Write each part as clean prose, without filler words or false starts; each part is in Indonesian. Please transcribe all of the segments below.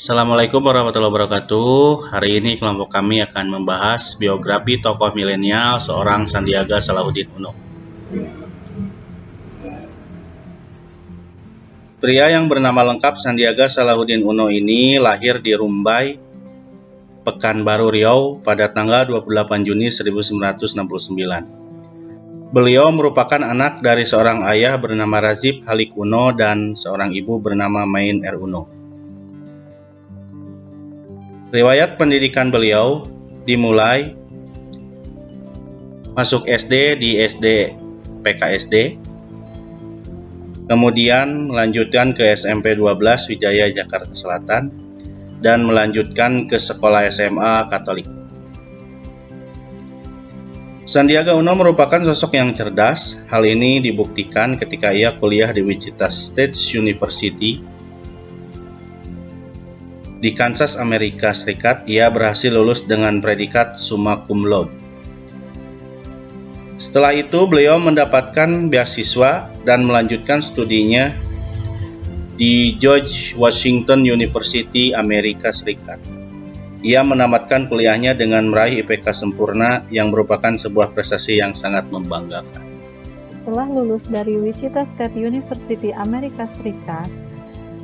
Assalamualaikum warahmatullahi wabarakatuh. Hari ini kelompok kami akan membahas biografi tokoh milenial seorang Sandiaga Salahuddin Uno. Pria yang bernama lengkap Sandiaga Salahuddin Uno ini lahir di Rumbai, Pekanbaru Riau pada tanggal 28 Juni 1969. Beliau merupakan anak dari seorang ayah bernama Razib Halik Uno dan seorang ibu bernama Main R. Uno. Riwayat pendidikan beliau dimulai masuk SD di SD PKSD, kemudian melanjutkan ke SMP 12 Wijaya Jakarta Selatan, dan melanjutkan ke sekolah SMA Katolik. Sandiaga Uno merupakan sosok yang cerdas. Hal ini dibuktikan ketika ia kuliah di Wichita State University di Kansas, Amerika Serikat. Ia berhasil lulus dengan predikat summa cum laude. Setelah itu, beliau mendapatkan beasiswa dan melanjutkan studinya di George Washington University, Amerika Serikat. Ia menamatkan kuliahnya dengan meraih IPK sempurna yang merupakan sebuah prestasi yang sangat membanggakan. Setelah lulus dari Wichita State University, Amerika Serikat,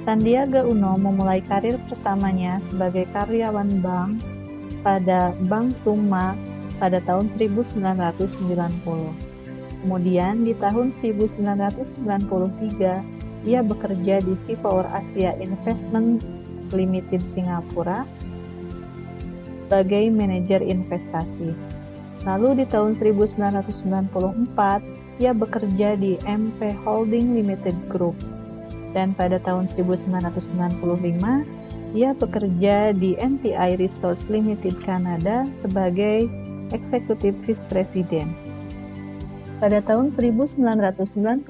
Sandiaga Uno memulai karir pertamanya sebagai karyawan bank pada Bank Summa pada tahun 1990. Kemudian di tahun 1993, ia bekerja di Seapower Asia Investment Limited Singapura sebagai manajer investasi. Lalu di tahun 1994, ia bekerja di MP Holding Limited Group. Dan pada tahun 1995, ia bekerja di NTI Resorts Limited Kanada sebagai Executive Vice President. Pada tahun 1997,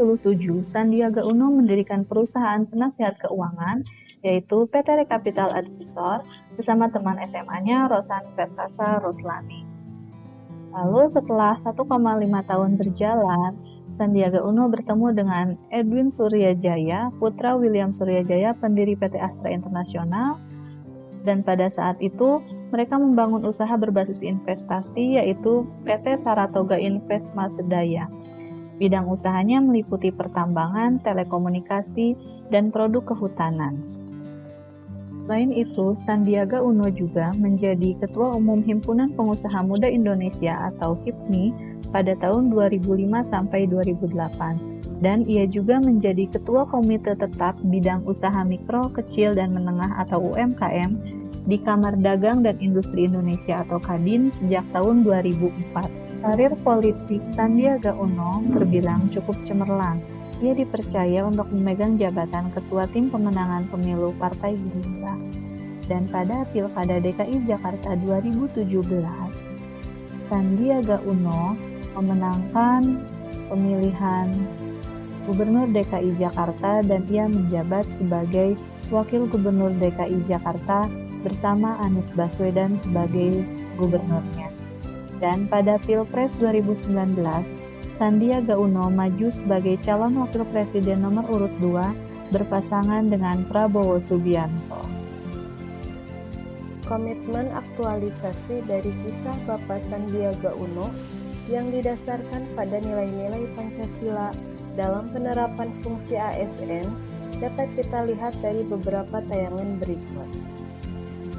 Sandiaga Uno mendirikan perusahaan penasihat keuangan, yaitu PT Capital Advisor, bersama teman SMA-nya Rosan Vertasa Roslani. Lalu setelah 1,5 tahun berjalan, Sandiaga Uno bertemu dengan Edwin Suryajaya, putra William Suryajaya, pendiri PT Astra International, dan pada saat itu mereka membangun usaha berbasis investasi yaitu PT Saratoga Invest Masedaya. Bidang usahanya meliputi pertambangan, telekomunikasi, dan produk kehutanan. Selain itu, Sandiaga Uno juga menjadi Ketua Umum Himpunan Pengusaha Muda Indonesia atau HIPMI pada tahun 2005 sampai 2008, dan ia juga menjadi Ketua Komite Tetap Bidang Usaha Mikro, Kecil, dan Menengah atau UMKM di Kamar Dagang dan Industri Indonesia atau Kadin sejak tahun 2004. Karir politik Sandiaga Uno terbilang cukup cemerlang. Ia dipercaya untuk memegang jabatan Ketua Tim Pemenangan Pemilu Partai Gerindra. Dan pada Pilkada DKI Jakarta 2017, Sandiaga Uno memenangkan pemilihan Gubernur DKI Jakarta dan ia menjabat sebagai Wakil Gubernur DKI Jakarta bersama Anies Baswedan sebagai gubernurnya. Dan pada Pilpres 2019, Sandiaga Uno maju sebagai calon wakil presiden nomor urut 2 berpasangan dengan Prabowo Subianto. Komitmen aktualisasi dari kisah Bapak Sandiaga Uno yang didasarkan pada nilai-nilai Pancasila dalam penerapan fungsi ASN dapat kita lihat dari beberapa tayangan berikut.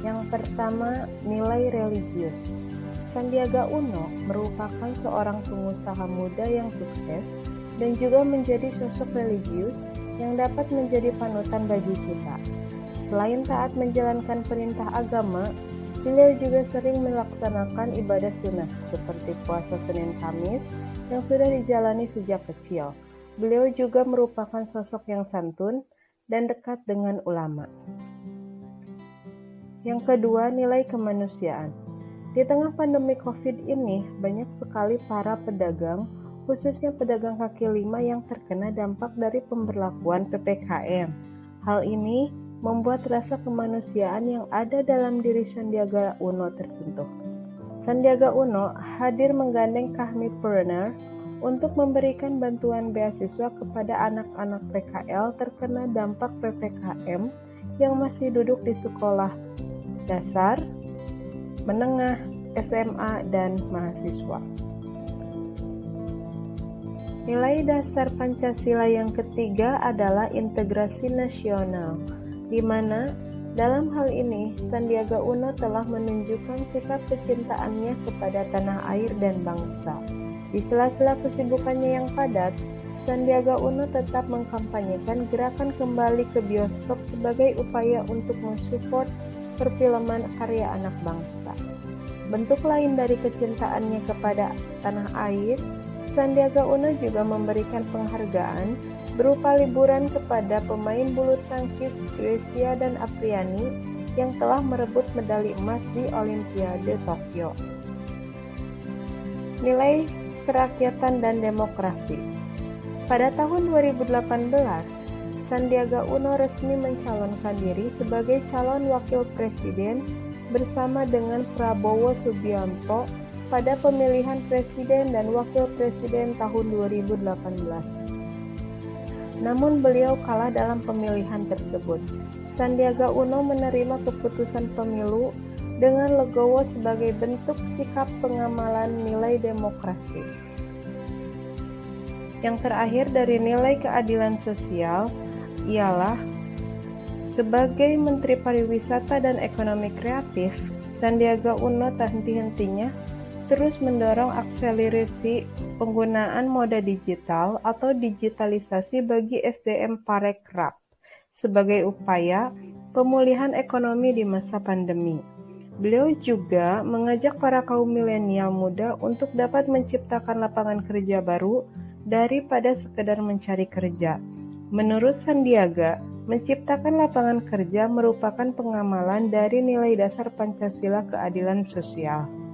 Yang pertama, nilai religius. Sandiaga Uno merupakan seorang pengusaha muda yang sukses dan juga menjadi sosok religius yang dapat menjadi panutan bagi kita. Selain taat menjalankan perintah agama, beliau juga sering melaksanakan ibadah sunnah seperti puasa Senin Kamis yang sudah dijalani sejak kecil. Beliau juga merupakan sosok yang santun dan dekat dengan ulama. Yang kedua, nilai kemanusiaan. Di tengah pandemi COVID ini, banyak sekali para pedagang, khususnya pedagang kaki lima yang terkena dampak dari pemberlakuan PPKM. Hal ini membuat rasa kemanusiaan yang ada dalam diri Sandiaga Uno tersentuh. Sandiaga Uno hadir menggandeng Kahmipreneur untuk memberikan bantuan beasiswa kepada anak-anak PKL terkena dampak PPKM yang masih duduk di sekolah dasar, menengah, SMA, dan mahasiswa. Nilai dasar Pancasila yang ketiga adalah integrasi nasional, di mana dalam hal ini Sandiaga Uno telah menunjukkan sikap kecintaannya kepada tanah air dan bangsa. Di sela-sela kesibukannya yang padat, Sandiaga Uno tetap mengkampanyekan gerakan kembali ke bioskop sebagai upaya untuk mensupport perfilman karya anak bangsa. Bentuk lain dari kecintaannya kepada tanah air, Sandiaga Uno juga memberikan penghargaan berupa liburan kepada pemain bulu tangkis Grecia dan Apriani yang telah merebut medali emas di Olimpiade Tokyo. Nilai kerakyatan dan demokrasi. Pada tahun 2018, Sandiaga Uno resmi mencalonkan diri sebagai calon wakil presiden bersama dengan Prabowo Subianto pada pemilihan presiden dan wakil presiden tahun 2018. Namun beliau kalah dalam pemilihan tersebut. Sandiaga Uno menerima keputusan pemilu dengan legowo sebagai bentuk sikap pengamalan nilai demokrasi. Yang terakhir dari nilai keadilan sosial ialah sebagai Menteri Pariwisata dan Ekonomi Kreatif, Sandiaga Uno tak henti-hentinya terus mendorong akselerasi penggunaan moda digital atau digitalisasi bagi SDM Parekraf sebagai upaya pemulihan ekonomi di masa pandemi. Beliau juga mengajak para kaum milenial muda untuk dapat menciptakan lapangan kerja baru daripada sekedar mencari kerja. Menurut Sandiaga, menciptakan lapangan kerja merupakan pengamalan dari nilai dasar Pancasila keadilan sosial.